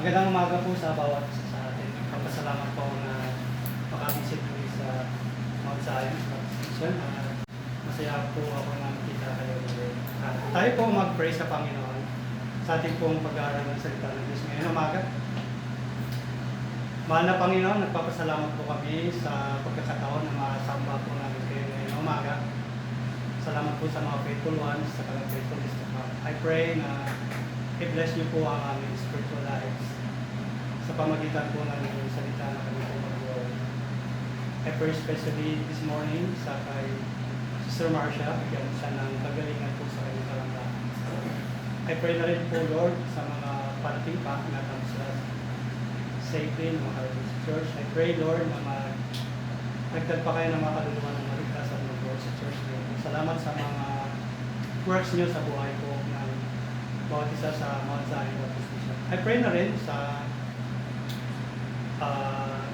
Magandang umaga po sa bawat isa sa atin. Papasalamat po na makabisit po sa Mount Zion Baptist. Masaya po ako na makita kayo ulit. Tayo po mag-pray sa Panginoon sa ating pong pag-aaral ng salita ng Diyos ngayong umaga. Mahal na Panginoon, nagpapasalamat po kami sa pagkakataon na makasamba po namin kayo ngayong umaga. Salamat po sa mga faithful ones, sa mga faithful listeners. I pray na i-bless niyo po ang aming spiritual lives sa pamagitan po ng inyong salita na kami po mag-work. I pray especially this morning sa kay Sister Marcia, bigyan siya ng kagalingan po sa kanyang kalamdaman. I pray na rin po, Lord, sa mga parating pa na kami sila safely ng mga Harvest Church. I pray, Lord, na nagtagpa kayo ng mga kaluluwa ng maligtas at mag-work sa church ngayon. Salamat sa mga works niyo sa buhay ko ng bawat isa sa Mount Zion Baptist Mission. I pray na rin sa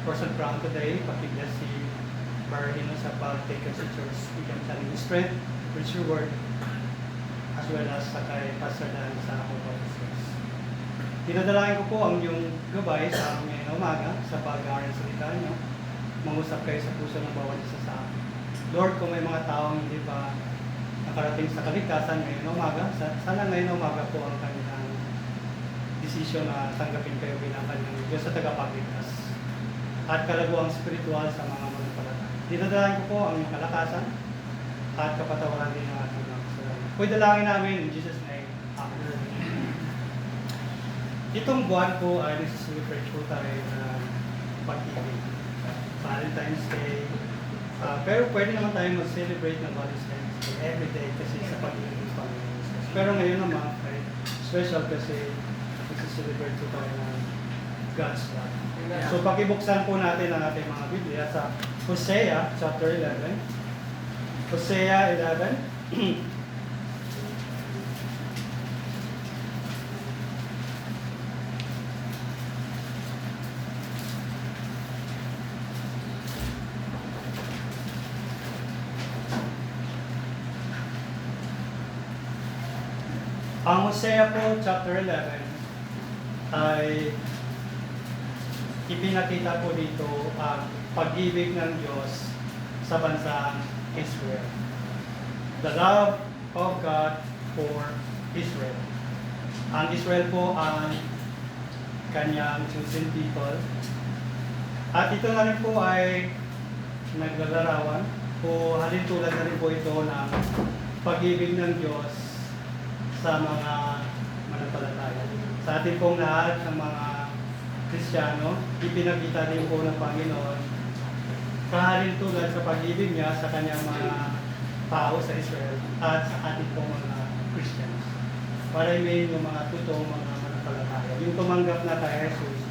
person crown today, pag-bless si Barahino sa pag-take sa church, bigyan siya ng strength, preach your word, as well as sa kay Pastor Dan sa ako Baptist. Dinadalain ko po ang iyong gabay sa amin ngayong umaga sa pag-aaral sa salita niyo. Mangusap kayo sa puso ng bawat isa sa amin. Lord, kung may mga taong hindi pa nakarating sa kaligtasan ngayong umaga, sana ngayong umaga po ang kanilang desisyon na tanggapin kayo bilang kanyang Diyos sa tagapagligtas at kalaguang spiritual sa mga mananampalataya. Dinadalain ko po ang iyong kalakasan at kapatawaran din ng ating mga kasalanan. Po'y dalangin namin in Jesus' name. Amen. Itong buwan po ay nagsuselebrate po tayo ng pag-ibig. Valentine's Day. Pero pwede naman tayo mag-celebrate ng Valentine's Day every day kasi sa pag-ibig ng Panginoon. Pero ngayon naman ay special kasi nagsuselebrate po tayo ng God's love. So pakibuksan po natin ang ating mga Biblia sa Hosea chapter 11. Hosea 11. Ang Hosea po, chapter 11, ay ipinakita po dito ang pag-ibig ng Diyos sa bansang Israel. The love of God for Israel. Ang Israel po ang kanyang chosen people. At ito na rin po ay naglalarawan o halintulad na rin po ito ng pag-ibig ng Diyos sa mga mananampalataya. Sa ating pong lahat ng mga Kristiyano, ipinakita rin po ng Panginoon kahalintulad sa pag-ibig niya sa kanyang mga tao sa Israel at sa ating pong mga Christians. Para i-main yung mga totoong mga mananampalataya. Yung tumanggap na kay Jesus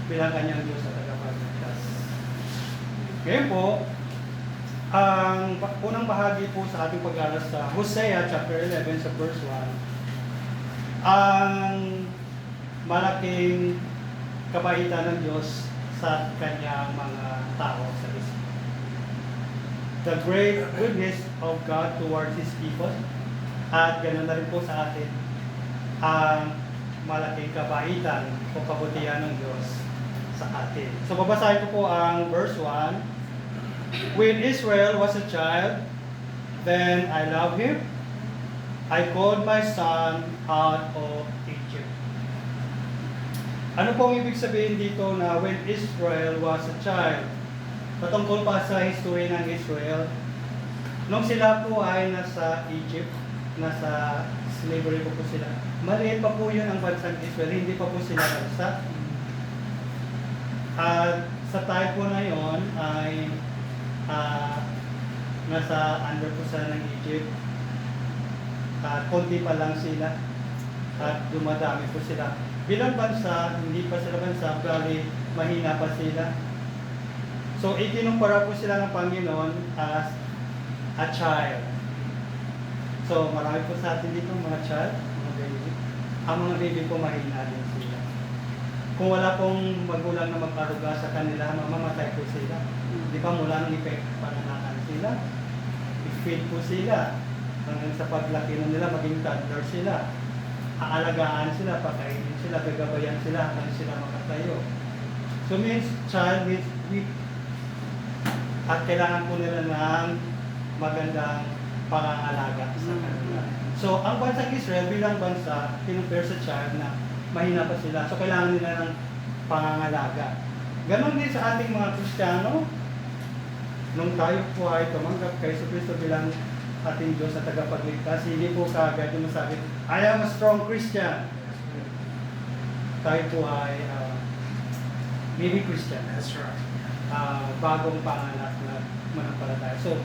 bilang kanyang Diyos at tagapagligtas. Ngayon po, ang unang bahagi po sa ating pag-aaral sa Hosea chapter 11 sa verse 1, ang malaking kabaitan ng Diyos sa kanyang mga tao sa Israel. The great goodness of God towards His people, at ganoon na rin po sa atin ang malaking kabaitan o kabutihan ng Diyos sa atin. So babasahin ko po ang verse 1. When Israel was a child, then I loved him. I called my son out of Egypt. Ano pong ibig sabihin dito na when Israel was a child? Patungkol pa sa history ng Israel. Nung sila po ay nasa Egypt, nasa slavery po sila. Maliit pa po yun ang bansang Israel, hindi pa po sila bansa. At sa time po na yon ay nasa under po sila ng Egypt. At konti pa lang sila at dumadami po sila. Bilang bansa, hindi pa sila bansa, bali mahina pa sila. So ikinumpara po sila ng Panginoon as a child. So marami po sa atin dito mga child, mga baby. Ang mga baby po mahina din sila. Kung wala pong magulang na magkaruga sa kanila, mamamatay po sila. Di ba mula ng effect pananakan sila? I-feed po sila. Hanggang sa paglaki nila, maging toddler sila. aalagaan sila, pakainin sila, gagabayan sila hanggang sila makatayo. So means child means weak. At kailangan po nila ng magandang pangangalaga sa kanila. So ang bansang Israel bilang bansa, kinumpare sa child na mahina pa sila. So kailangan nila ng pangangalaga. Ganon din sa ating mga Kristiyano. Nung tayo po ay tumanggap kay Kristo bilang ating Diyos at tagapagligtas, hindi po kaagad yung masabi, I am a strong Christian. Tayo po ay baby Christian. That's right. Bagong panganak na manampalataya. So,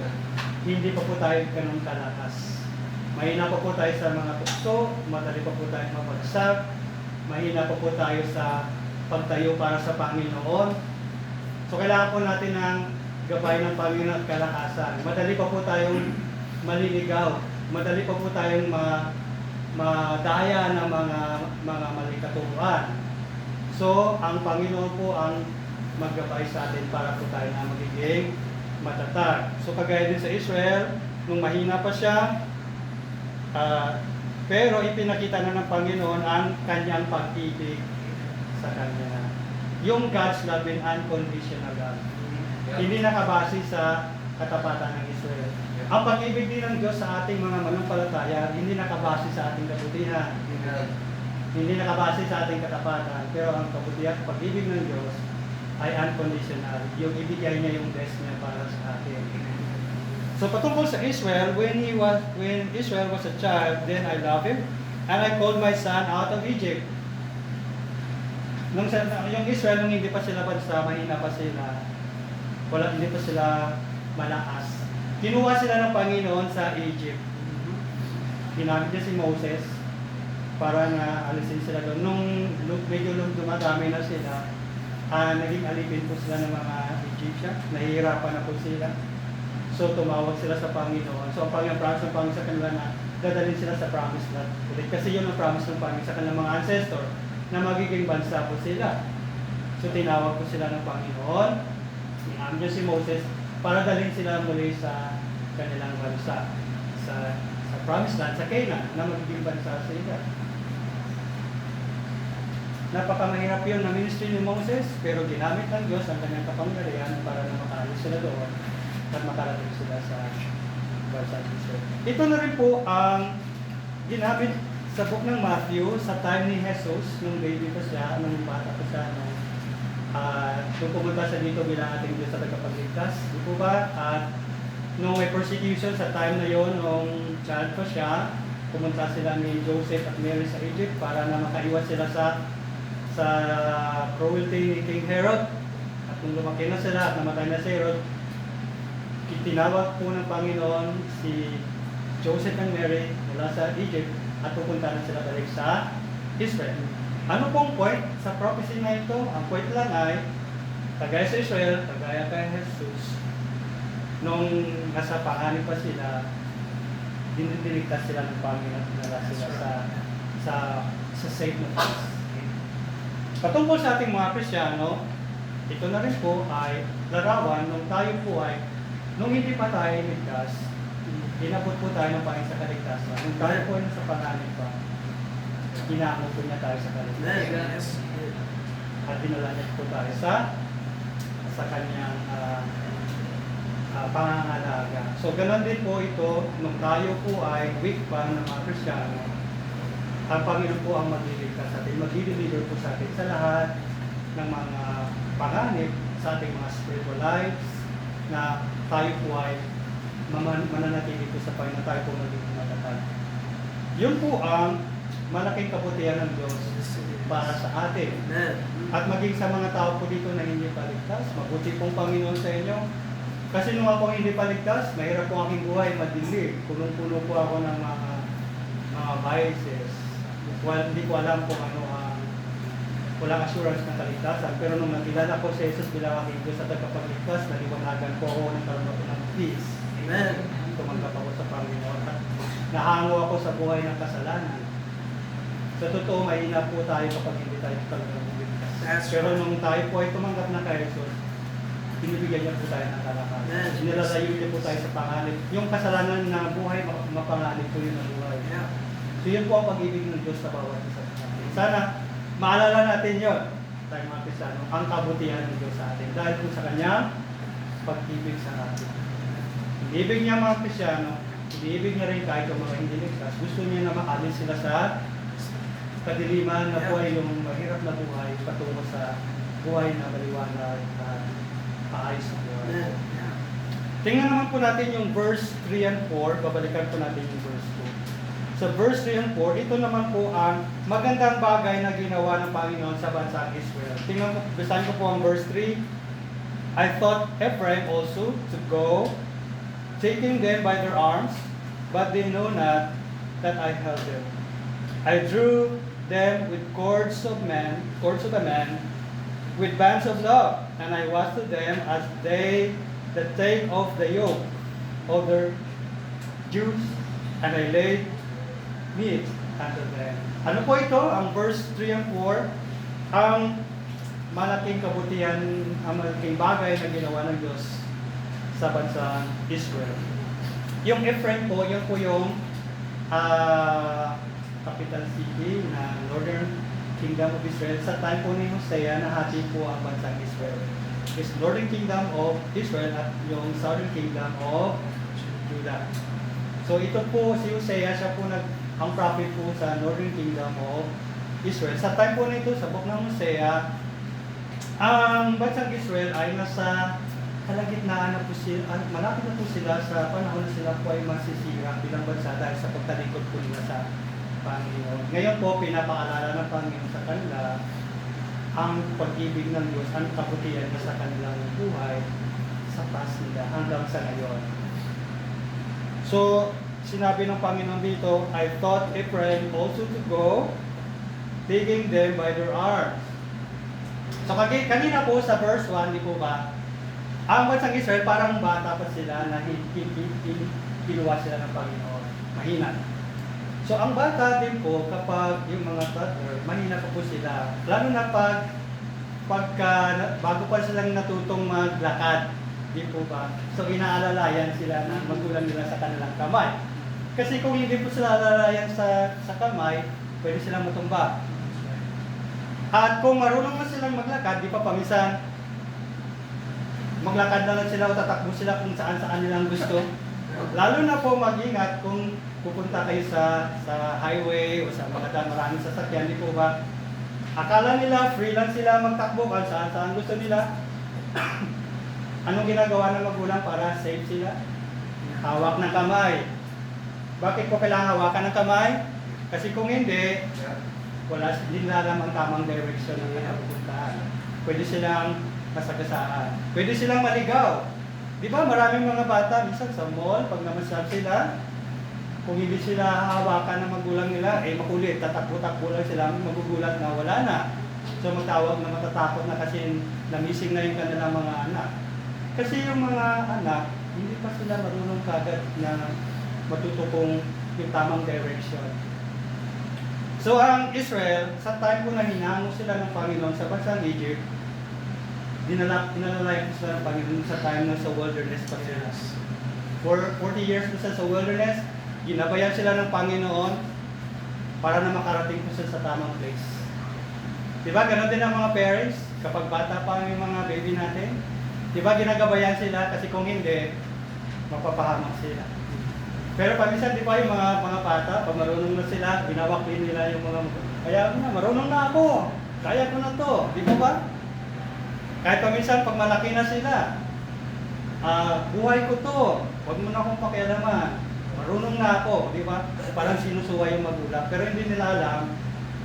hindi pa po tayo ganun kalakas. Mahina pa po tayo sa mga tukso, madali pa po tayo mabagsak, mahina pa po tayo sa pagtayo para sa Panginoon. So, kailangan po natin ng gabay ng Panginoon at kalakasan. Madali pa po tayong maliligaw. Madali pa po tayong madaya ng mga malikaturuan. So, ang Panginoon po ang maggabay sa atin para po tayo na magiging matatag. So, kagaya din sa Israel, nung mahina pa siya, pero ipinakita na ng Panginoon ang kanyang pag-ibig sa kanya. Yung God's love and unconditional love. Hindi nakabase sa katapatan ng Israel. Ang pag-ibig din ng Diyos sa ating mga manampalataya, hindi nakabase sa ating kabutihan. Hindi nakabase sa ating katapatan. Pero ang kabutihan at pag-ibig ng Diyos ay unconditional. Yung ibigay niya yung best niya para sa atin. So patungkol sa Israel, when Israel was a child, then I loved him, and I called my son out of Egypt. Yung Israel, nung hindi pa sila bansa, mahina pa sila, hindi pa sila malakas. Kinuha sila ng Panginoon sa Egypt. Ginamit niya si Moses para na alisin sila doon. Nung medyo dumadami na sila, naging alipin po sila ng mga Egyptian. Nahihirapan na po sila. So tumawag sila sa Panginoon. So ang promise ng Panginoon sa kanila na dadalhin sila sa promised land. Kasi yun ang promise ng Panginoon sa kanilang mga ancestor na magiging bansa po sila. So tinawag po sila ng Panginoon. Ginamit niya si Moses para dalhin sila muli sa kanilang bansa. Sa promised land, sa Canaan, na magiging bansa sila. Napakamahirap yun na ministry ni Moses, pero ginamit ng Diyos ang kanyang kapangyarihan para na makaalis sila doon at makarating sila sa bansa ng Israel. Ito na rin po ang ginamit sa book ng Matthew sa time ni Jesus, nung baby pa siya, nung bata pa siya, nung pumunta siya dito bilang ating Diyos sa tagapagligtas. Di po ba? At nung may persecution sa time na yon, nung child pa siya, pumunta sila ni Joseph at Mary sa Egypt para na makaiwas sila sa cruelty ni King Herod. At nung lumaki na sila at namatay na si Herod, tinawag po ng Panginoon si Joseph and Mary mula sa Egypt at pupunta na sila balik sa Israel. Ano pong point sa prophecy na ito? Ang point lang ay, kagaya sa Israel, kagaya kay Jesus, nung nasa panganib pa sila, diniligtas sila ng Panginoon at nala sila sa safe na place. Patungkol sa ating mga Kristiyano, ito na rin po ay larawan nung tayo po ay, nung hindi pa tayo ligtas, inabot po tayo ng Panginoon sa kaligtasan. Nung tayo po ay nasa panganib pa, inaamot po niya tayo sa kaligtasan. At dinala niya po tayo sa kanyang pangangalaga. So, ganun din po ito, nung tayo po ay weak pa ng mga Kristiyano, ang Panginoon po ang magliligtas sa atin, magdideliver po sa atin sa lahat ng mga panganib sa ating mga spiritual lives, na tayo po ay mananatili po sa Panginoon, tayo po magiging matatag. Yun po ang malaking kabutihan ng Diyos para sa atin. At maging sa mga tao po dito na hindi paligtas, mabuti pong Panginoon sa inyo. Kasi nung ako hindi paligtas, mahirap po aking buhay, madilim. Punong-puno po ako ng mga vices. Hindi ko alam kung ano walang assurance ng kaligtasan. Pero nung nakilala ko si Jesus bilang aking Diyos at tagapagligtas, naliwanagan po ako ng karoon ng peace. Amen. Tumanggap ako sa Panginoon at nahango ako sa buhay ng kasalanan. Sa totoo, mahina po tayo kapag hindi tayo tagapagligtas. Pero nung tayo po ay tumanggap na kay Jesus, binibigyan niya po tayo ng kalakasan. Sinilalayo niya po tayo sa panganib. Yung kasalanan na buhay, mapanganib po yun ang buhay. So So yun po ang pag-ibig ng Diyos sa bawat isa sa atin. Sana maalala natin yun, tayo mga Kristiyano, ang kabutihan ng Diyos sa atin dahil po sa Kanyang pag-ibig sa atin. Inibig niya mga Kristiyano, inibig niya rin kahit yung mga hindi ligtas. Gusto niya na maalis sila sa kadiliman na buhay, yung mahirap na buhay, patungo sa buhay na maliwanag at paayos na buhay. Tingnan naman po natin yung verse 3 and 4, babalikan po natin yung verse 2. Sa verse 3 and 4, ito naman po ang magandang bagay na ginawa ng Panginoon sa bansang Israel. Tingnan po, basahin ko po ang verse 3. I thought Ephraim also to go, taking them by their arms, but they know not that I held them. I drew them with cords of a man, with bands of love, and I was to them as they that take off the yoke of their Jews, and I laid meat unto them. Ano po ito? Ang verse 3 and 4, ang malaking kabutihan, ang malaking bagay na ginawa ng Diyos sa bansang Israel. Yung Ephraim po, yun po yung capital city na Northern Kingdom of Israel. Sa time po ni Hosea, nahati po ang bansang Israel. Is Northern Kingdom of Israel at yung Southern Kingdom of Judah. So ito po si Hosea, siya po ang prophet po sa Northern Kingdom of Israel. Sa time po nito, sa book ng Hosea, ang bansang Israel ay nasa kalagitnaan na po sila, malapit na po sila sa panahon na sila po ay masisira bilang bansa dahil sa pagtalikod po nila sa Panginoon. Ngayon po, pinapaalala ng Panginoon sa kanila ang pag-ibig ng Diyos, ang kabutihan na sa kanilang buhay sa past nila hanggang sa ngayon. So, sinabi ng Panginoon dito, I thought Ephraim also to go, taking them by their arms. So, kanina po sa verse 1, di po ba, ang bansang Israel parang bata pa sila na kinuha sila ng Panginoon. Mahina. So, ang bata din po, kapag yung mga toddler, mahina pa po sila. Lalo na bago pa silang natutong maglakad, di po ba? So, inaalalayan sila ng magulang nila sa kanilang kamay. Kasi kung hindi po sila alalayan sa kamay, pwede silang matumba. At kung marunong na silang maglakad, di pa paminsan, maglakad na lang sila o tatakbo sila kung saan-saan nilang gusto. Lalo na po mag-ingat kung pupunta kayo sa highway o sa mga maraming sasakyan, di po ba? Akala nila free lang sila magtakbo kung saan gusto nila. Anong ginagawa ng magulang para safe sila? Hawak ng kamay. Bakit po kailangan hawakan ng kamay? Kasi kung hindi nila alam ang tamang direction ng kanilang pupuntahan. Pwede silang masagasaan. Pwede silang maligaw. Di ba maraming mga bata, minsan sa mall, pag namasyal sila, kung hindi sila hawakan ng magulang nila, makulit, tatakbo-takbo lang sila, magugulat na wala na. So matawag na matatakot na kasi namising na yung kanilang mga anak. Kasi yung mga anak, hindi pa sila marunong kagad na matutupong yung tamang direction. So ang Israel, sa time po na hinango sila ng Panginoon sa bansang Egypt, dinalalayan po sila ng Panginoon sa time na sa wilderness pa sila. For 40 years po sila sa wilderness, ginabayan sila ng Panginoon para na makarating po sila sa tamang place. Diba, ganoon din ang mga parents, kapag bata pa yung mga baby natin, diba, ginagabayan sila kasi kung hindi, mapapahamak sila. Pero paminsan, di ba, yung mga bata, pag marunong na sila, ginawak din nila yung mga, kaya marunong na ako, kaya ko na to, di ba ba? Kahit paminsan, pag malaki na sila, buhay ko to, huwag mo na akong pakialaman, marunong na ako, di ba? Parang sinusuway yung magulang. Pero hindi nila alam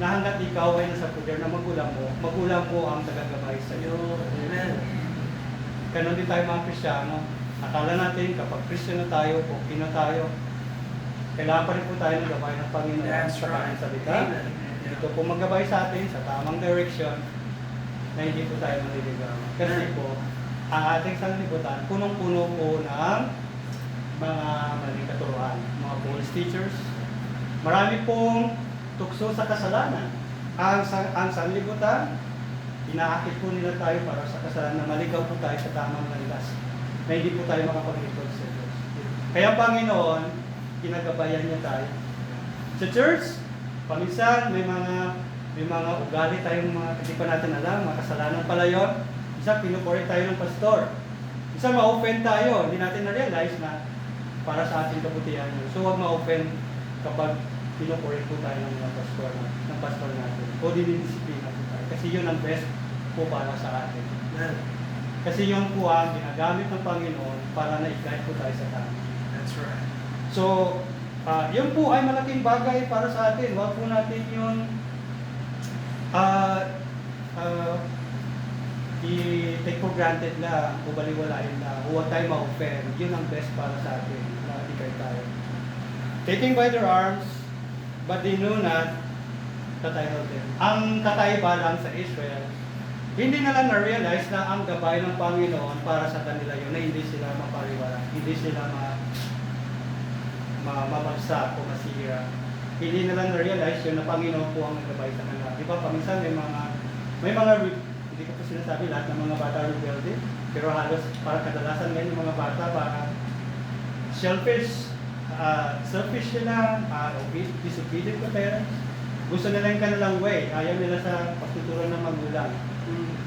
na hanggat ikaw ay nasa poder ng magulang mo ang tagagabay sa iyo. Amen. Ganon din tayo mga Kristiyano. Akala natin kapag Kristiyano tayo, okay na tayo. Kailangan pa rin po tayo ng gabay ng Panginoon sa kanyang salita. Ito po maggabay sa atin sa tamang direction na hindi po tayo maliligaw. Kasi po, ang ating sanlibutan, punong-puno po ng mga maling katuruan, mga false teachers. Marami pong tukso sa kasalanan. Ang sanlibutan, inaakit po nila tayo para sa kasalanan na maligaw po tayo sa tamang landas, na hindi po tayo makapaglingkod sa Diyos. Kaya Panginoon, ginagabayan niya tayo. Sa church, paminsan may mga ugali tayong mga hindi pa natin alam, mga kasalanan pala yun. Isa, pinukorek tayo ng pastor. Isa, ma-offend tayo, hindi natin na-realize na para sa ating kabutihan yun. So, huwag ma-offend kapag pinukorek po tayo ng mga pastor natin. O dinidisiplina po tayo. Kasi yun ang best po para sa atin. Kasi yun po ang ginagamit ng Panginoon para na-guide po tayo sa tama. That's right. So, yun po ay malaking bagay para sa atin. Huwag po natin yun i-take for granted lang, o baliwalain lang, huwag tayo ma-offend. Yun ang best para sa atin, na i-guide tayo. Taking by their arms, but they knew not that I held them. Ang kakaiba lang sa Israel, hindi nila na-realize na ang gabay ng Panginoon para sa kanila yun, na hindi sila mapariwala, hindi sila mabagsak o masira. Hindi nila na-realize yun na Panginoon po ang naggabay sa kanila. Di ba, paminsan may mga hindi ko po sinasabi lahat ng mga bata rebelde, pero halos para kadalasan ngayon yung mga bata para selfish sila, disobedient to parents. Gusto nila yung kanilang way, ayaw nila sa pagtuturo ng magulang.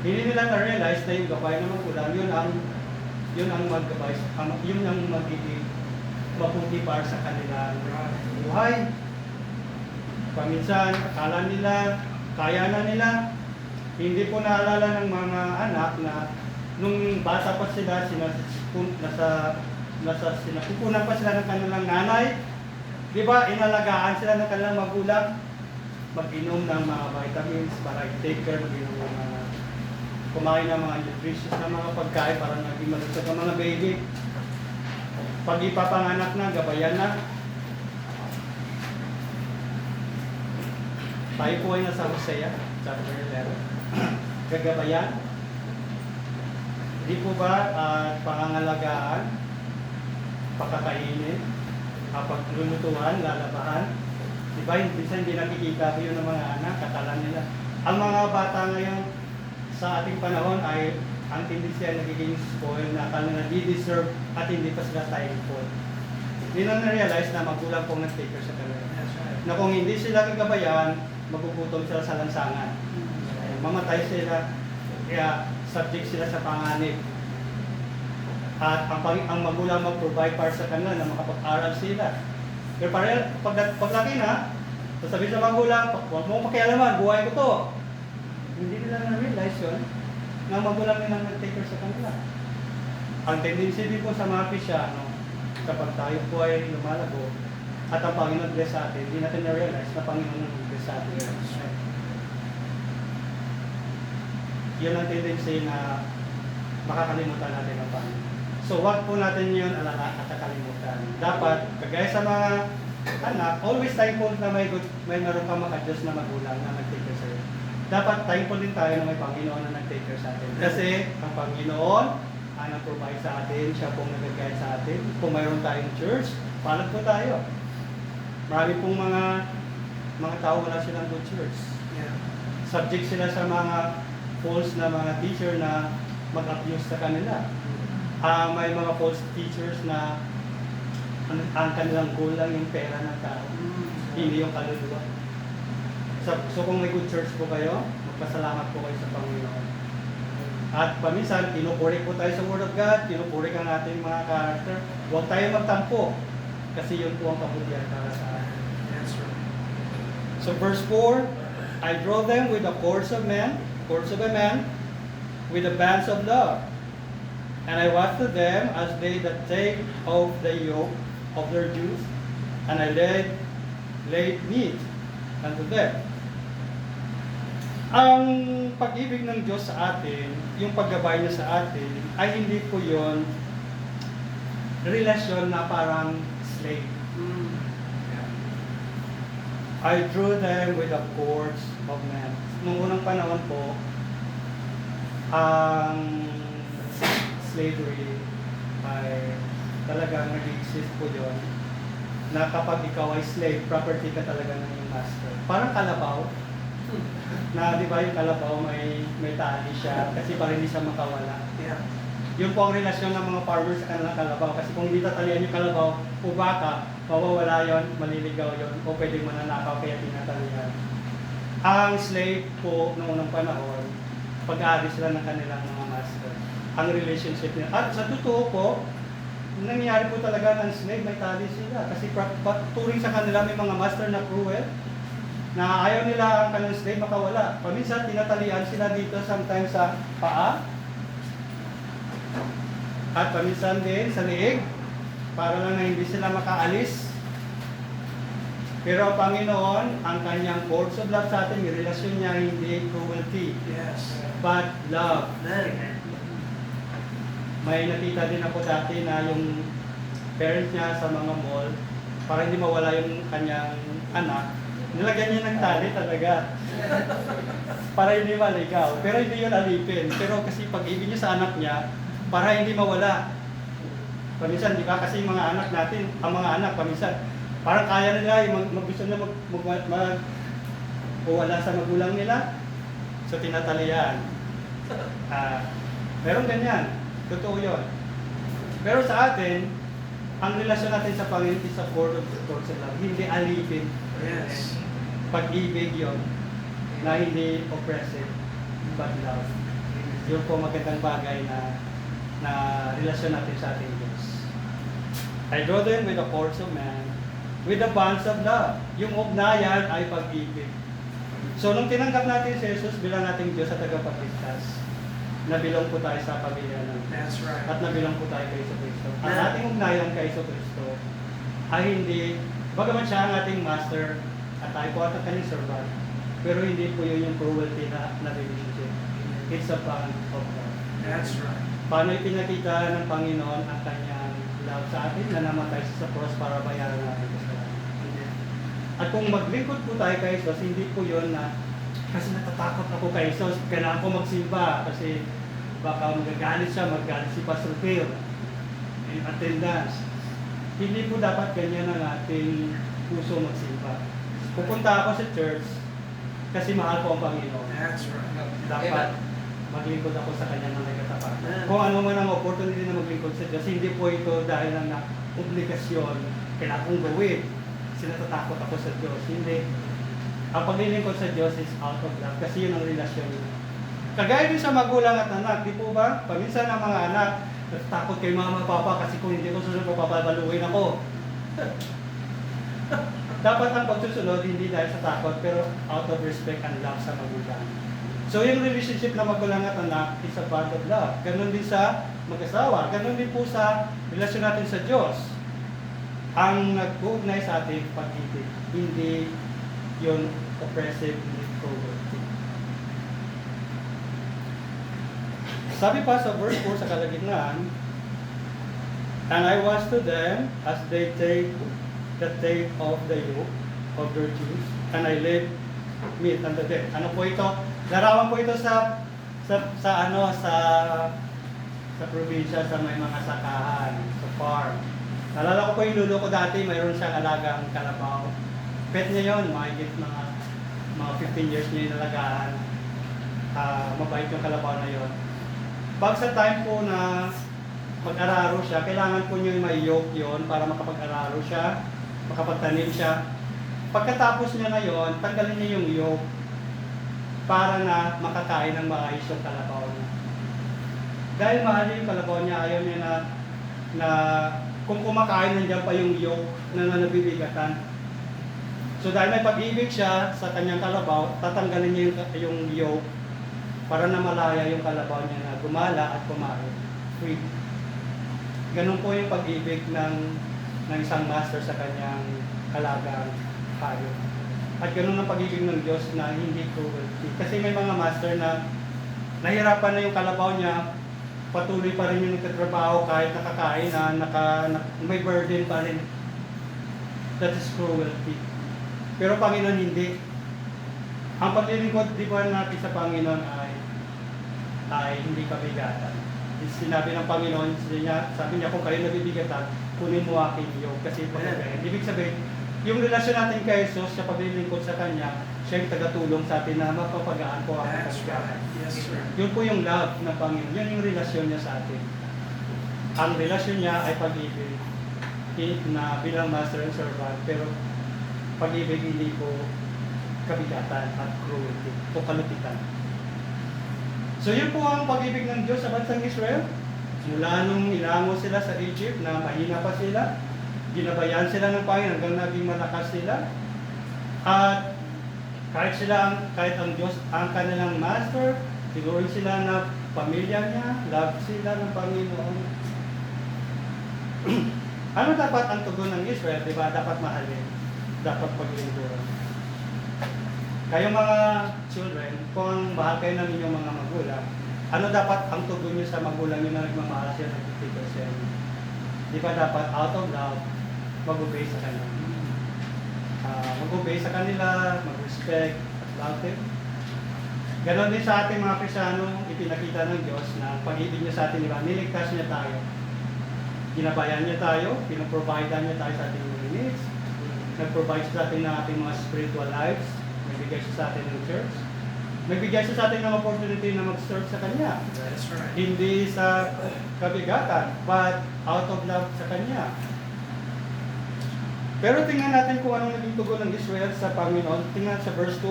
Hindi nila na-realize na yung gabay ng magulang, yun ang maggabay, yun ang magiging mabuti para sa kanilang buhay. Paminsan, akala nila, kaya na nila. Hindi po naalala ng mga anak na nung bata pa sila, sinapupunan pa sila ng kanilang nanay. Di ba, inalagaan sila ng kanilang magulang. Mag-inom ng mga vitamins para i-take care, mag-inom ng mga kumain ng mga nutritious na mga pagkain para naging malusog ang mga baby. Pag ipapanganak na, gabayan na. Tayo po ay nasa Hosea, chapter 11. Gagabayan. Hindi po ba pangangalagaan, pakakainin, paglulutuan, lalabahan? Diba, minsan hindi nakikita ko yun ng mga anak, katalan nila. Ang mga bata ngayon sa ating panahon ay ang tendency nagiging spoil na akala na di-deserve at hindi pa sila thankful. Hindi na na-realize na magulang pong nag-take care sa kanila. Na kung hindi sila gagabayan, magugutom sila sa lansangan. Mamatay sila, kaya subject sila sa panganib. At ang magulang mag-provide para sa kanila na makapag-aral sila. Pero paglaki na, sasabihin sa magulang, huwag mong pakialaman, buhay ko to. Hindi nila na-realize yun, na magulang nilang nag-take care sa kanila. Ang tendency din po sa mga Kristyano, kapag tayo po ay lumalago, at ang Panginoon bless sa atin, hindi natin na-realize na Panginoon ang bless sa atin. Yun ang tendency na makakalimutan natin ang Panginoon. So, wag po natin yun at kakalimutan. Dapat, kagaya sa mga anak, always thankful na may meron kang maka-Diyos na magulang na nag-take care sa'yo. Dapat thankful din tayo na may Panginoon na nag-take care sa atin. Kasi, ang Panginoon ang nag-provide sa atin, siya pong nag-guide sa atin. Kung mayroon tayong church, palad po tayo. Marami pong mga tao wala silang good church. Subject sila sa mga false na mga teacher na mag-abuse sa kanila. May mga false teachers na ang kanilang goal lang yung pera ng tao, hindi yung kaluluwa. So kung may good church po kayo, magpasalamat po kayo sa Panginoon. At paminsan, pinupuri po tayo sa Word of God, pinupuri ang ating mga character. Huwag tayo magtampo, kasi yun po ang kabutihan para sa atin. So verse 4, I draw them with the cords of a man, with the bands of love. And I was to them as they that take off the yoke of their Jews, and I laid meat unto them. Ang pag-ibig ng Diyos sa atin, yung paggabay niya sa atin, ay hindi po yun relasyon na parang slave. I drew them with the cords of men. Nung unang panahon po, ang slavery ay talagang nag-exist po yun, na kapag ikaw ay slave, property ka talaga ng iyong master. Parang kalabaw, na di ba yung kalabaw may tali siya kasi para hindi siya makawala. Yun po ang relasyon ng mga farmers sa kanilang kalabaw, kasi kung hindi tatalian yung kalabaw o baka, mawawala yon, maliligaw yon, o pwedeng mananakaw kaya tinatalian. Ang slave po noong unang panahon, pag-aari sila ng kanilang mga master. Ang relationship nila. At sa totoo po, nangyayari po talaga ng slave, may tali sila. Kasi turing sa kanila may mga master na cruel, na ayaw nila ang kanilang slave makawala. Paminsan tinatalian sila dito, sometimes sa paa, at paminsan din sa liig, para lang na hindi sila makaalis. Pero ang Panginoon, ang kanyang course of love sa atin, yung relasyon niya hindi cruelty, Yes. but love. Amen. May nakita din ako dati na yung parent niya sa mga mall, para hindi mawala yung kanyang anak, nilagyan niya ng tali talaga. Para hindi maligaw. Pero hindi yun alipin. Pero kasi pag-ibig niya sa anak niya, para hindi mawala. Paminsan, di ba? Kasi yung mga anak natin, ang mga anak, paminsan, parang kaya nila, gusto na wala sa magulang nila. So, tinatalian. Meron ganyan. Totoo yun. Pero sa atin, ang relasyon natin sa Panginoon is a word of course and love. Hindi alipin. Yes. Pag-ibig yun, na hindi oppressive, but love. Yun po magandang bagay na relasyon natin sa ating Diyos. I draw them with the cords of man, with the bonds of love. Yung ugnayan ay pag-ibig. So, nung tinanggap natin si Jesus bilang ating Diyos at tagapagligtas, nabilong po tayo sa pamilya ng Diyos. That's right. At nabilong po tayo kay Iso Cristo. Ang ating ugnayan kay Iso Cristo ay hindi, bagaman siya ang ating master at tayo po at kanyang servant, pero hindi po yun yung cruelty na relationship. It's a bond of love. That's right. Paano ipinakita ng Panginoon ang kanyang love sa atin na namatay siya sa cross para bayaran natin kasalanan. At kung maglingkod po tayo kay Jesus, hindi po yun na kasi natatakot ako kay Jesus, kailangan ko magsimba kasi baka magagalit siya, magagalit si Pastor Phil in attendance. Hindi po dapat ganyan ang ating puso magsimba. Pupunta ako sa church kasi mahal ko ang Panginoon. That's right. Dapat maglingkod ako sa Kanya ng nagkatapat. Kung ano man ang opportunity na maglingkod sa Diyos, hindi po ito dahil lang na obligasyon, kailangan kong gawin. Kasi natatakot ako sa Diyos. Hindi. Ang paglilingkod sa Diyos is out of love kasi yun ang relasyon niya. Kagaya din sa magulang at anak, di po ba? Paminsan ang mga anak, natatakot kay mama at papa kasi kung hindi ko susunod, papabaluin ako. Dapat ang pagsusunod, hindi dahil sa takot, pero out of respect and love sa magulang. So yung relationship na magulang at anak is a bond of love. Ganon din sa mag-asawa. Ganon din po sa relasyon natin sa Diyos. Ang nag-uugnay sa ating pag-ibig, hindi yung oppressive, hindi cruelty. Sabi pa sa verse 4 sa kalagitnaan, and I was to them as they take of the yoke of their Jews, and I laid meat unto them. Ano po ito? Larawan po ito sa probinsya, sa may mga sakahan, sa farm. Nalala ko po yung lulo ko dati, mayroon siyang alagang kalabaw. Pet niya yun, mahigit mga 15 years niya yung nalagaan. Mabait yung kalabaw na yun. Pag sa time po na mag-araro siya, kailangan po niyo may yoke yun para makapag-araro siya, makapagtanim siya. Pagkatapos niya na yun, tanggalin niya yung yoke para na makakain ng maayos yung kalabaw niya. Dahil mahal niya yung kalabaw niya, ayaw niya na kung kumakain nandiyan pa yung yoke na nabibigatan. So dahil may pag-ibig siya sa kanyang kalabaw, tatanggalin niya yung yoke para na malaya yung kalabaw niya na gumala at kumain. Free. Ganun po yung pag-ibig ng isang master sa kanyang alagang hayop. At ganun ang pag-ibig ng Diyos na hindi cruelty. Kasi may mga master na nahirapan na yung kalabaw niya, patuloy pa rin yung nagtatrabaho kahit nakakain na, may burden pa rin. That is cruelty. Pero Panginoon hindi. Ang paglilingkod di ba natin sa Panginoon ay hindi kabigatan. Sinabi ng Panginoon, sabi niya kung kayo nabibigatan, kunin mo aking yoke kasi pagkakain. Ibig sabihin, yung relasyon natin kay Jesus, sa paglilingkod sa Kanya, siya yung tagatulong sa atin na mapapagaan po ang kabigatan. Yes, sir. Yun po yung love ng Panginoon. Yun yung relasyon niya sa atin. Ang relasyon niya ay pag-ibig. na bilang master and servant, pero pag-ibig hindi po kabigatan at cruelty o kalupitan. So yun po ang pag-ibig ng Diyos sa bansang Israel. Mula nung ilango sila sa Egypt na mahina pa sila, ginabayan sila ng Panginoon hanggang naging malakas sila. At kahit ang Diyos ang kanilang master, tinuring sila na pamilya niya, love sila ng Panginoon. Ano dapat ang tugon ng Israel? Diba? Dapat mahalin. Dapat paglingkuran. Kayo mga children, kung mahal kayo ng inyong mga magulang, ano dapat ang tugon niyo sa magulang niyo na nagmamahal siya ng 50%? Di ba dapat out of love, mag-obey sa kanila? Mag-obey sa kanila, mag-respect, at love them. Ganon din sa ating mga Kristiyano, ipinakita ng Diyos na pag-ibig niya sa atin, diba? Niligtas niya tayo. Ginabayan niya tayo, pinaprovidean niya tayo sa ating needs, nag-provide sa atin ng ating mga spiritual lives, nagbigay siya sa atin ng church, nagbigay siya sa atin ng opportunity na mag-serve sa Kanya. That's right. Hindi sa kabigatan, but out of love sa Kanya. Pero tingnan natin kung anong naging tugon ng Israel sa Panginoon. Tingnan sa verse 2.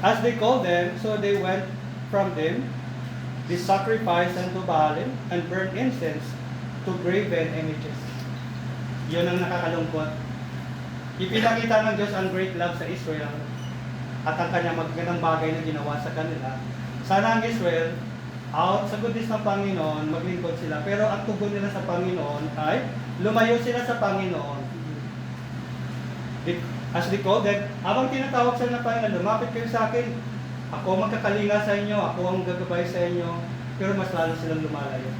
As they called them, so they went from them. They sacrificed unto Baalim and burned incense to graven images. Yun ang nakakalungkot. Ipinakita ng Diyos ang great love sa Israel at ang kanyang magagandang bagay na ginawa sa kanila. Sana ang Israel, out sa goodness ng Panginoon, maglingkod sila. Pero ang tugon nila sa Panginoon ay lumayo sila sa Panginoon. As they called them, habang tinatawag sila ng Panginoon, lumapit kayo sa akin. Ako magkakalinga sa inyo, ako ang gagabay sa inyo. Pero mas lalo silang lumalayo.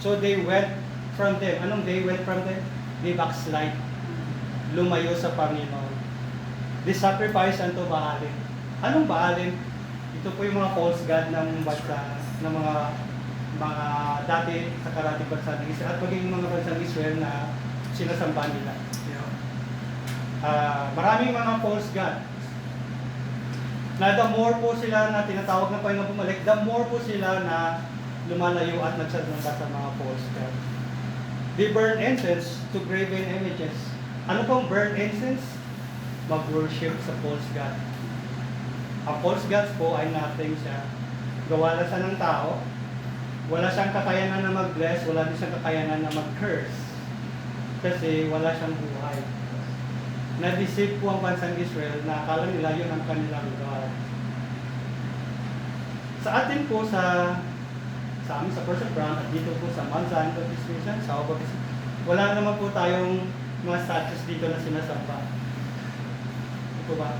So they went from them. Anong they went from them? They backslide. Lumayo sa Panginoon. They sacrifice unto Baalim. Anong Baalim? Ito po yung mga false god ng bansa, ng mga dati sa karating bansa ng Israel at maging mga bansang Israel na sinasamba nila. Maraming mga false god na the more po sila na tinatawag na Panginoon bumalik, the more po sila na lumalayo at nagsasamba sa mga false god. They burn incense to graven images. Ano pong burn incense? Mag-worship sa false god. Ang false gods po ay nothing siya. Gawa lang siya ng tao. Wala siyang kakayanan na mag-bless, wala din siyang kakayanan na mag-curse. Kasi wala siyang buhay. Na-deceive po ang bansang Israel na akala nila yun ang kanilang God. Sa atin po sa amin sa Person Brand at dito po sa Mount Zion Baptist Mission, sa Baptist, wala naman po tayong mga statues dito na sinasamba. Ito ba?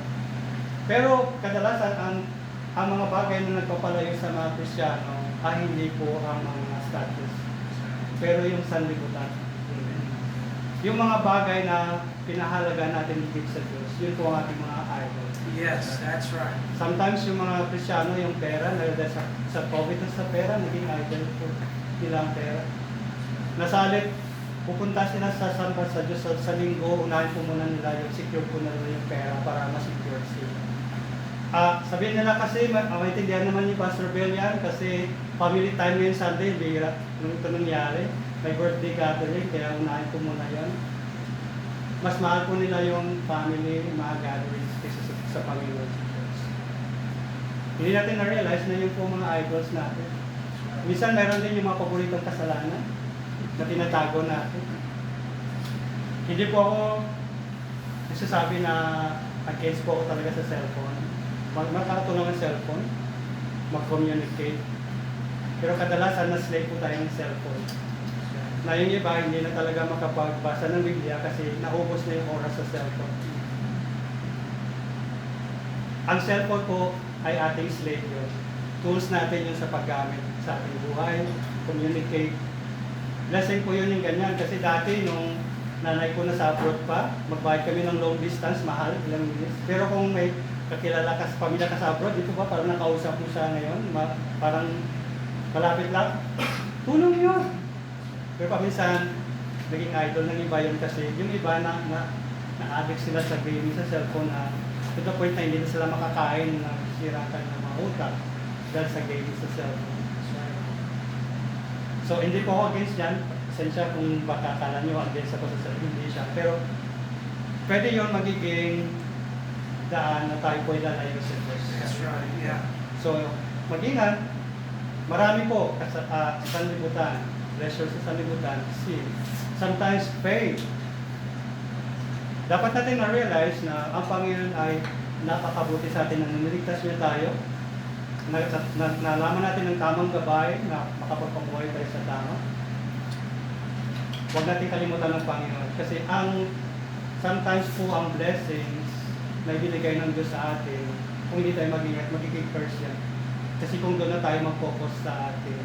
Pero kadalasan ang mga bagay na nagpapalayo sa mga Kristiyano ay hindi po ang mga statues. Pero yung sanlibutan. Yung mga bagay na pinahalaga natin higit sa Diyos, yun po ang ating mga idol. Yes, that's right. Sometimes yung mga Kristiyano, yung pera, dahil sa COVID sa pera, naging idol po nila ang pera. Nasalit, pupunta sila sa samba sa Diyos sa linggo, unahin po muna nila yung secure po na nila yung pera para ma-secure sila. Sabihin nila kasi, maintindihan naman ni Pastor Bell yan kasi family time ngayon Sunday, bihira. Nung ito nangyari, may birthday gathering, kaya unahin po muna yan. Mas mahal po nila yung family, mga gatherings kaysa sa Panginoon sa Diyos. Hindi natin na-realize na yun po mga idols natin. Minsan meron din yung mga paboritong kasalanan na tinatago natin. Hindi po ako nagsasabi na against po ako talaga sa cellphone. Magkakatulong ang cellphone, mag-communicate. Pero kadalasan na-slave po tayo ng cellphone. Na yung iba, hindi na talaga makapagbasa ng Biblia kasi naubos na yung oras sa cellphone. Ang cellphone po ay ating slave yun. Tools natin yun sa paggamit sa ating buhay, communicate. Blessing po yun yung ganyan kasi dati nung nanay ko na sa abroad pa, magbayad kami ng long distance, mahal, ilang minutes. Pero kung may kakilala ka sa pamilya ka sa abroad, dito ba parang nakausap mo siya ngayon, parang malapit lang, tulong yun. Pero paminsan, naging idol ng iba yun kasi yung iba na-addict sila sa gaming sa cellphone na to the point na hindi na sila makakain na sira ka ng mga utak dahil sa gaming sa cellphone. So hindi po ako against yan. Pasensya kung baka akala nyo against ako sa sarili, hindi siya. Pero pwede yun magiging daan na tayo po ilalayo sa Diyos. That's right. Yeah. So mag-ingat, marami po sa sanlibutan, pleasure sa sanlibutan, sin. Sometimes pain. Dapat natin na-realize na ang Panginoon ay napakabuti sa atin na niligtas niya tayo. Nalaman natin ng tamang gabay na makapagpabuhay tayo sa tama. Huwag natin kalimutan ng Panginoon. Kasi sometimes po ang blessings na ibinigay ng Diyos sa atin, kung hindi tayo mag-ingat, magiging curse yan. Kasi kung doon na tayo mag-focus sa ating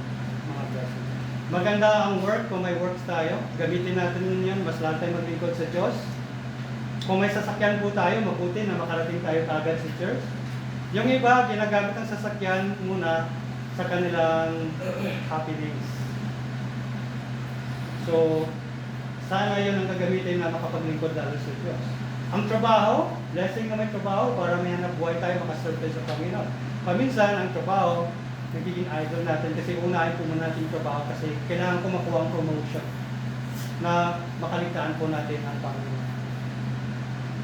mga blessings. Maganda ang work, kung may works tayo, gamitin natin yan, mas lahat tayo maglingkod sa Diyos. Kung may sasakyan po tayo, mabuti na makarating tayo agad sa church. Yung iba, ginagamit ang sasakyan muna sa kanilang happenings. So, sana yun ang gagamitin na makapaglingkod lalo sa Diyos. Ang trabaho, blessing na may trabaho para may hanap buhay tayo makaserve sa Panginoon. Paminsan, ang trabaho, nagiging idol natin kasi unahin po muna natin yung trabaho kasi kailangan ko makuha ang promotion na makaligtaan po natin ang Panginoon.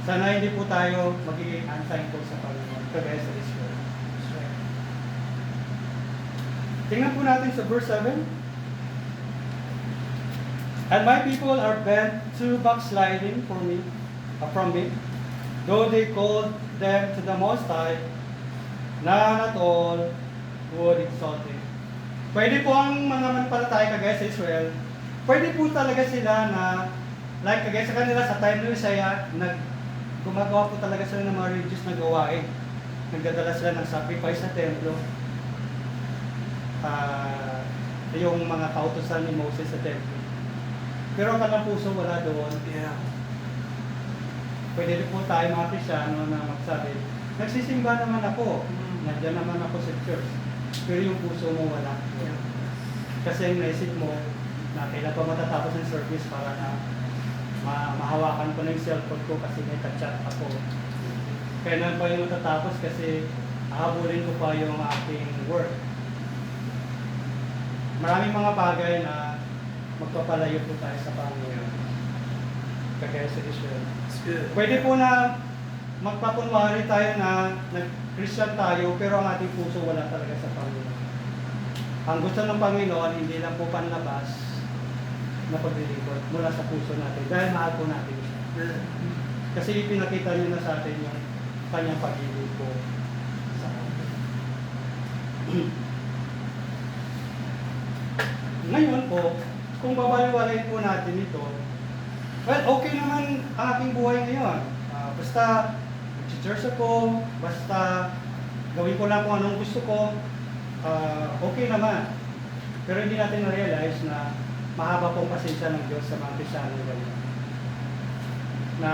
Sana hindi po tayo magiging unthankful sa Panginoon kagaya sa Israel. Tingnan po natin sa verse 7. And my people are bent to backsliding from me, though they called them to the Most High, none at all would exalt him. Pwede po ang mga mananampalataya kagaya sa Israel, pwede po talaga sila na, like kagaya sa kanila sa time ni Isaiah, gumagawa po talaga sila ng mga religious na gawain. Nagdadala sila ng sacrifice sa templo. Yung mga kautosan ni Moses sa templo. Pero ang kanilang puso wala doon. Yeah. Pwede rin po tayo mga Kristyano na magsabi, nagsisimba naman ako, nandiyan naman ako sa church. Pero yung puso mo wala. Yeah. Kasi yung naisip mo na kailan pa matatapos ng service para na mahawakan ko na yung cellphone ko kasi may ka-chat ako. Kailan pa yung matatapos kasi hahabulin ko pa yung aking work. Maraming mga bagay na magpapalayo po tayo sa Panginoon. Kagaya sa Israel. It's good. Pwede po na magpapunwari tayo na nag-Christian tayo pero ang ating puso wala talaga sa Panginoon. Ang gusto ng Panginoon hindi lang po panlabas na paglilingkod mula sa puso natin dahil mahal po natin siya. Good. Kasi ipinakita niyo na sa atin yung kanyang pag-ibig po sa atin. Ngayon po, kung babaliwalayin po natin ito, well, okay naman ang aking buhay ngayon. Basta mag-church ako, basta gawin ko lang kung anong gusto ko, okay naman. Pero hindi natin na-realize na mahaba pong pasensya ng Diyos sa mga Kristyano ganyan. Na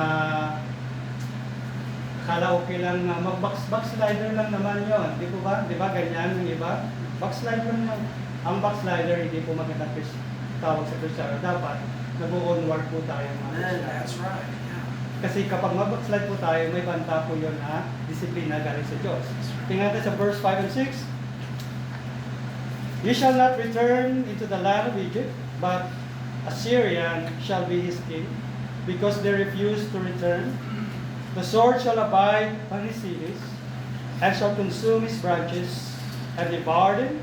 akala okay lang na backslider lang naman yon, di po ba? Di ba ganyan yung iba? Backslider lang naman. Ang backslider hindi po magandang tawag sa Kristyano. Dapat nag-onward po tayo mga Kristyano. That's right. Yeah. Kasi kapag mag-backslide po tayo, may banta po yun na disiplina galing sa Diyos. Tingnan natin sa verse 5 and 6. You shall not return into the land of Egypt, but Assyrian shall be his king, because they refuse to return. The sword shall abide on his cities, and shall consume his branches, and devour them,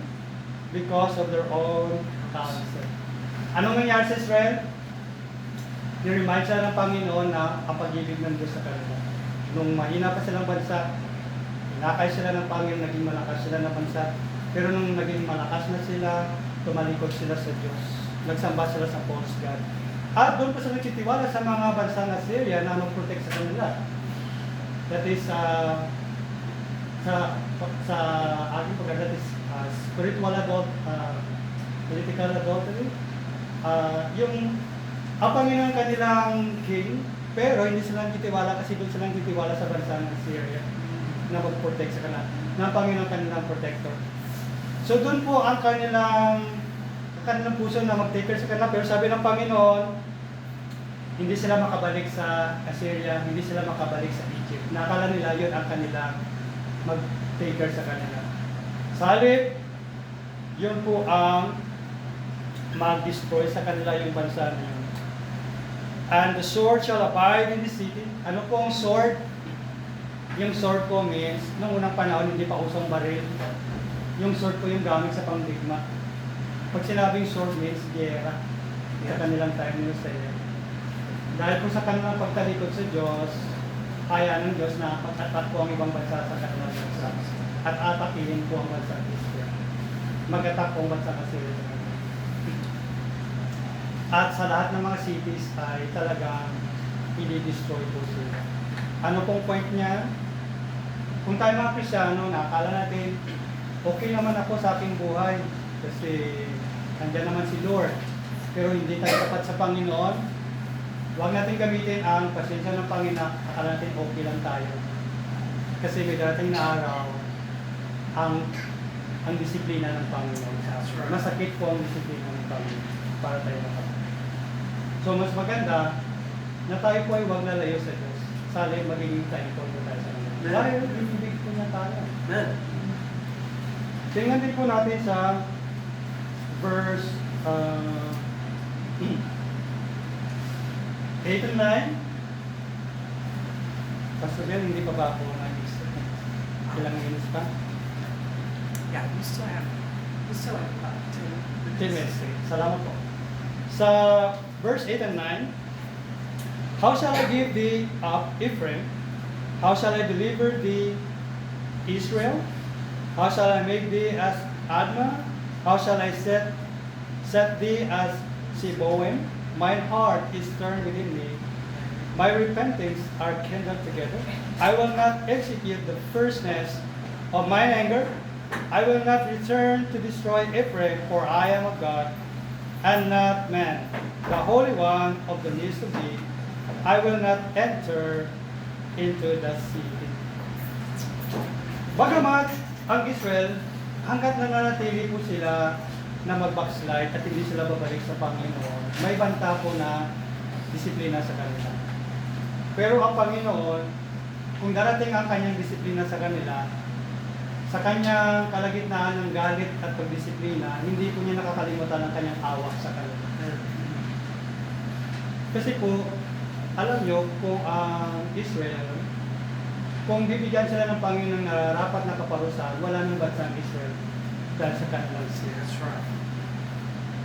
because of their own counsel. Anong nangyari sa Israel? Ni-remind siya ng Panginoon na ang pag-ibig ng Diyos sa kanila. Nung mahina pa silang bansa, hinakay sila ng Panginoon, naging malakas sila ng bansa. Pero nung naging malakas na sila, tumalikod sila sa Diyos. Nagsamba sila sa false God. At doon pa sila nagtitiwala sa mga bansa ng Syria na mag-protect sa kanila. That is, sa ating pagkagat is spiritual political adultery. Yung ang Panginoon kanilang king, pero hindi sila nagtitiwala kasi doon sila nagtitiwala sa bansa ng Syria na mag-protect sa kanila. Na ang Panginoon kanilang protector. So doon po ang kanilang puso na mag-take care sa kanila. Pero sabi ng Panginoon, hindi sila makabalik sa Assyria, hindi sila makabalik sa Egypt. Nakala nila yun ang kanilang mag-take care sa kanila. Sa halip, yun po ang mag-destroy sa kanila yung bansa na yun. And the sword shall abide in the city. Ano po ang sword? Yung sword po means, nung unang panahon hindi pa usong baril. Yung sword po yung gamit sa pangdigma. Pag sinabing sword means giyera. Sa kanilang time nila sa iyo. Dahil po sa kanilang pagtalikod sa Diyos, kaya ng Diyos na pag-attack po ang ibang bansa sa kanilang bansa. At atakihin po ang bansa ng Israel. Mag-attack po ang bansa ng Syria sa kanila. At sa lahat ng mga cities ay talagang i-destroy po sila. Ano pong point niya? Kung tayo mga Kristyano, nakakala natin, okay naman ako sa aking buhay kasi nandiyan naman si Lord. Pero hindi tayo tapat sa Panginoon. Huwag natin gamitin ang pasensya ng Panginoon. Akala natin okay lang tayo. Kasi may darating na araw ang disiplina ng Panginoon. Masakit po ang disiplina ng Panginoon para tayo makapag. So mas maganda na tayo po ay huwag lalayo sa Diyos. Sali magiging thankful po tayo sa Kanya. Dahil ibibig po niya tayo. Tingnan din po natin sa verse 8 and 9. Pastor Bill, hindi pa ba ako nag-isip? Ilang minutes pa? Yeah, we still have about 10 minutes. Salamat po. Sa verse 8 and 9, how shall I give thee up, Ephraim? How shall I deliver thee, Israel? How shall I make thee as Admah? How shall I set thee as Seboim? Mine heart is turned within me. My repentance are kindled together. I will not execute the fierceness of mine anger. I will not return to destroy Ephraim, for I am of God, and not man, the Holy One of the midst of thee. I will not enter into the city. Bagamat ang Israel, hanggat nananatili po sila na mag-backslide at hindi sila babalik sa Panginoon, may banta po na disiplina sa kanila. Pero ang Panginoon, kung darating ang kanyang disiplina sa kanila, sa kanyang kalagitnaan ng galit at pagdisiplina, hindi po niya nakakalimutan ang kanyang awa sa kanila. Kasi po, alam nyo, kung ang Israel, kung bibigyan sila ng Panginoon ng nararapat na kaparusahan, wala nang bansang Israel dahil sa kanilang sin. That's right.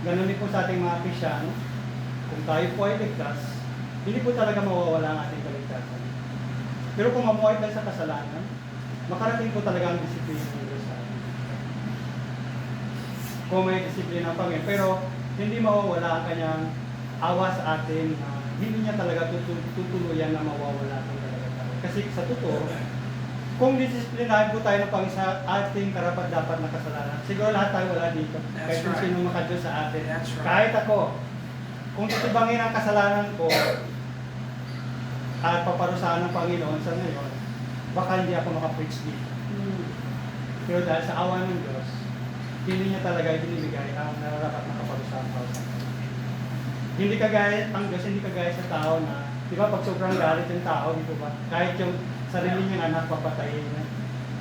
Ganun din po sa ating mga Kristyano, kung tayo po ay ligtas, hindi po talaga mawawala ang ating kaligtasan. Pero kung mamuhay tayo sa kasalanan, makarating po talaga ang disiplina ng Diyos sa atin. Kung may disiplina ang Panginoon, pero hindi mawawala ang kanyang awa sa atin na hindi niya talaga tutuluyan na mawawala po talaga tayo. Kasi sa totoo, kung disiplinahin po tayo ng Panginoon sa ating karapat-dapat na kasalanan, siguro lahat tayo wala dito. Kahit kung sino makadiyos sa atin. Kahit ako, kung titibangin ang kasalanan ko at paparusahan ng Panginoon sa ngayon, baka hindi ako makapreach dito. Pero dahil sa awa ng Diyos, hindi niya talaga ibinibigay ang nararapat na kaparusahan para sa atin. Hindi kagaya, ang Diyos hindi kagaya sa tao na, di ba pag sobrang galit yung tao, di ba? Kahit yung sarili niyang anak papatayin niya,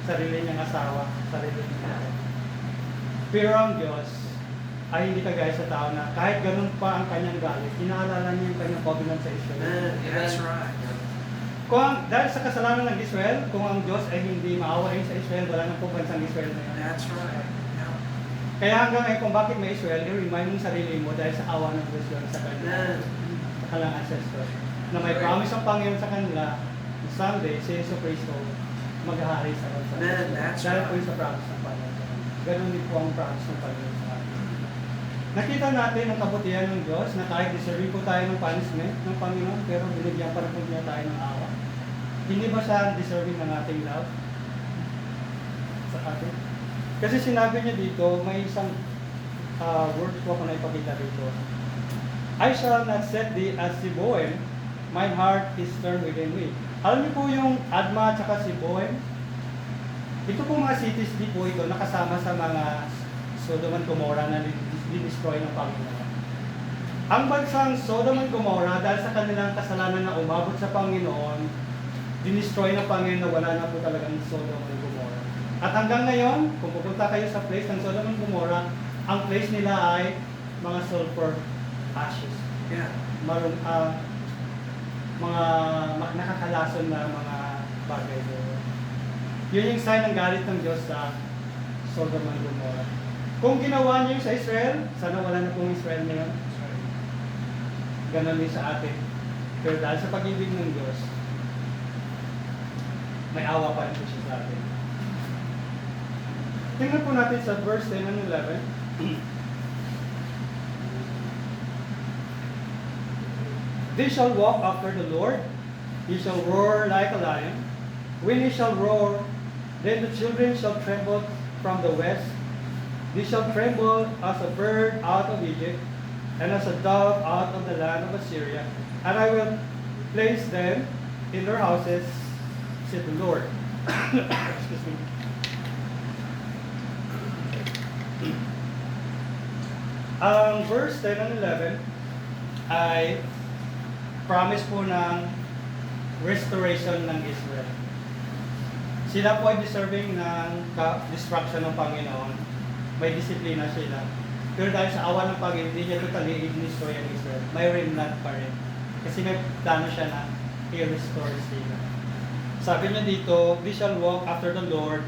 sarili niyang asawa, sarili niyang anak. Pero ang Diyos ay hindi kagaya sa tao na kahit ganun pa ang kanyang galit, inaalala niya yung kanyang covenant sa Israel. That's right. Dahil sa kasalanan ng Israel, kung ang Diyos ay hindi maawain sa Israel, wala nang po bansang Israel na yan. That's right. Yeah. Kaya hanggang ngayon kung bakit may Israel, i-remind mo sarili mo dahil sa awa ng Diyos yun sa kanya, sa kanilang ancestors. Na may promise ang Panginoon sa kanila, someday, si Yesu Cristo, maghahari sa bansa. Dahil po yung sa promise ng Panginoon. Ganun din po ang promise ng Panginoon sa atin. Nakita natin ang kabutihan ng Diyos na kahit deserving po tayo ng punishment ng Panginoon, pero binigyan pa rin po niya tayo ng awa. Hindi ba siya deserving ng ating love sa atin? Kasi sinabi niya dito, may isang word ko ako na ipakita dito. I shall not set thee as Seboim, my heart is turned within me. Alam niyo po yung Admah at saka Seboim? Ito po mga cities di po ito nakasama sa mga Sodom and Gomorrah na di-destroy ng Panginoon. Ang bansang Sodom and Gomorrah, dahil sa kanilang kasalanan na umabot sa Panginoon, dinestroy ng Panginoon na wala na po talagang Sodom and Gomorrah. At hanggang ngayon, kung pupunta kayo sa place ng Sodom and Gomorrah, ang place nila ay mga sulfur ashes. Yeah. Mga nakakalason na mga bagay doon. Yun yung sign ng galit ng Diyos sa Sodom and Gomorrah. Kung ginawa niyo yung sa Israel, sana wala na pong Israel ngayon. Ganon din sa atin. Pero dahil sa pag-ibig ng Diyos, may awa pa rin po siya sa atin. Tingnan po natin sa verse 10 and 11. They shall walk after the Lord. He shall roar like a lion. When he shall roar, then the children shall tremble from the west. They shall tremble as a bird out of Egypt, and as a dove out of the land of Assyria. And I will place them in their houses, said the Lord. Excuse me. Ang verse 10 and 11 ay promise po ng restoration ng Israel. Sila po ay deserving ng destruction ng Panginoon. May disiplina sila. Pero dahil sa awa ng Panginoon, hindi niya totally i-destroy ang Israel. May remnant pa rin. Kasi may plano siya na i-restore sila. Sabi niya dito, they shall walk after the Lord.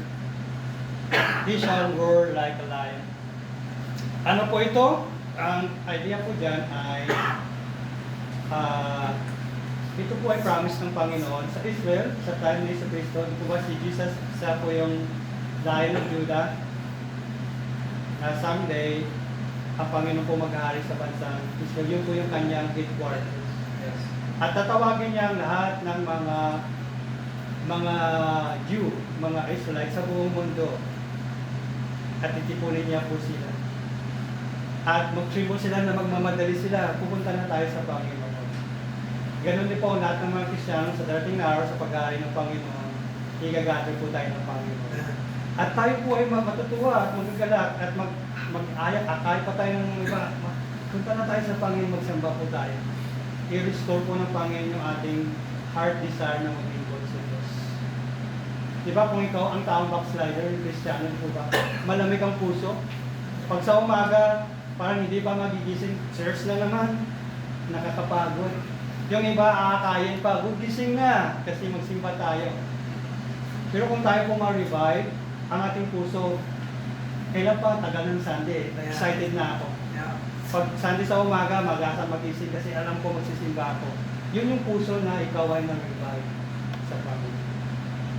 He shall roar like a lion. Ano po ito? Ang idea po dyan ay ito po ay promise ng Panginoon sa Israel, sa time ni Kristo. Ito ba si Jesus, siya po yung Lion of Judah, na someday ang Panginoon po mag-ahari sa bansang Israel. Yun po yung kanyang headquarters. Yes. At tatawagin niya ang lahat ng mga Jew, mga Israelites sa buong mundo. At titipunin niya po sila. At mag-tribal sila na magmamadali sila, pupunta na tayo sa Panginoon. Ganon din po lahat ng mga Kristiyano sa darating na araw sa pag-aari ng Panginoon, igagather po tayo ng Panginoon. At tayo po ay matutuwa at magagalak at mag-ayak, akay pa tayo ng iba. Punta na tayo sa Panginoon, magsamba po tayo. I-restore po ng Panginoon yung ating heart desire na mag-involve sa Diyos. Diba kung ikaw ang taong backslider, yung Kristiyano po ba? Malamig ang puso. Pag sa umaga, parang hindi pa magigising, church na naman, nakakapagod. Yung iba aakayin pa, gising na, kasi magsimba tayo. Pero kung tayo po ma-revive, ang ating puso, kailan pa, tagal ng Sunday, excited na ako. Yeah. Pag Sunday sa umaga, mag-asa magising kasi alam ko magsisimba ako. Yun yung puso na ikaw ay na-revive sa Panginoon.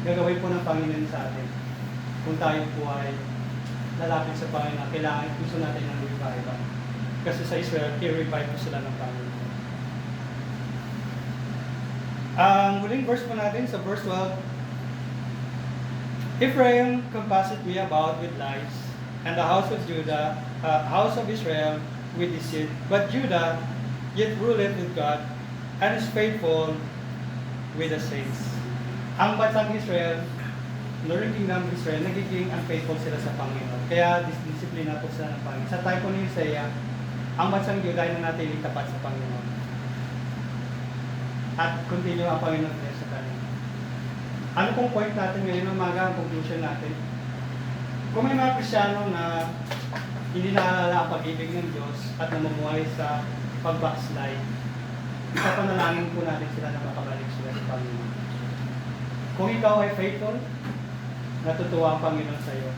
Gagawin po ng Panginoon sa atin. Kung tayo po ay lalapit sa Panginoon, kailangan gusto natin ng revival. Kasi sa Israel, i-revive po sila ng Panginoon. Ang huling verse po natin sa verse 12, Ephraim compasseth me about with lies, and the house of Judah, house of Israel with deceit. But Judah yet ruleth with God, and is faithful with the saints. Ang bansang Israel, Northern Kingdom of Israel, nagiging unfaithful sila sa Panginoon. Kaya disiplina po sila ng Panginoon. Sa time po ni Isaiah, ang bansang Judah ay nanatiling tapat sa Panginoon. At continue ang Panginoon sa kanila. Ano pong point natin ngayon ng umaga, ang conclusion natin? Kung may mga Kristiyano na hindi naalala ang pag-ibig ng Diyos at namumuhay sa pag-backslide, ipapanalangin po natin sila na makabalik sila sa Panginoon. Kung ikaw ay faithful, natutuwa ang Panginoon sa iyo.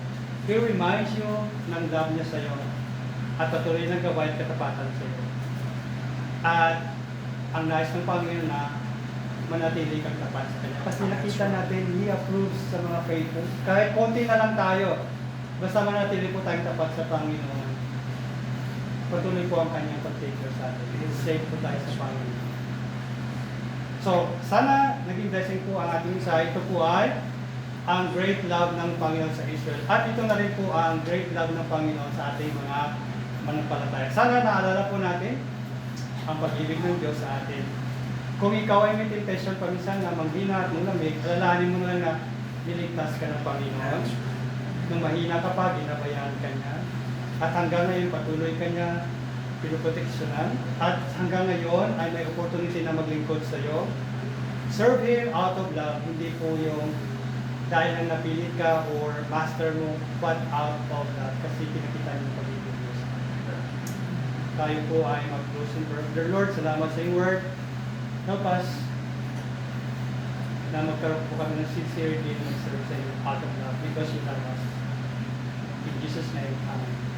He reminds you ng love niya sa iyo at patuloy ng gawin katapatan sa iyo. At ang nais ng Panginoon na manatili kang tapat sa Kanya. Kasi nakita natin, He approves sa mga faithful. Kahit konti na lang tayo, basta manatili po tayong tapat sa Panginoon. Patuloy po ang Kanyang pag-take care sa atin. Safe po tayo sa Panginoon. So, sana naging blessing po ang ating isa. Ito po ay ang great love ng Panginoon sa Israel. At ito na rin po ang great love ng Panginoon sa ating mga manampalataya. Sana naalala po natin ang pag-ibig ng Diyos sa atin. Kung ikaw ay may temptation paminsan na manghina at malamig, alalahanin mo na na niligtas ka ng Panginoon. Nung mahina ka pa, ginabayaan ka niya. At hanggang ngayon, patuloy ka niya pinuproteksyonan. At hanggang ngayon, ay may opportunity na maglingkod sa iyo. Serve Him out of love, hindi po yung dahil nang napilit ka or master mo, but out of love. Kasi pinakita niyo pag-ibig Diyos. tayo po ay mag-close in prayer. Dear Lord, salamat sa iyong word. Help us na magkaroon po kami ng sincerity and serve sa iyo out of love because you love us. In Jesus' name, Amen.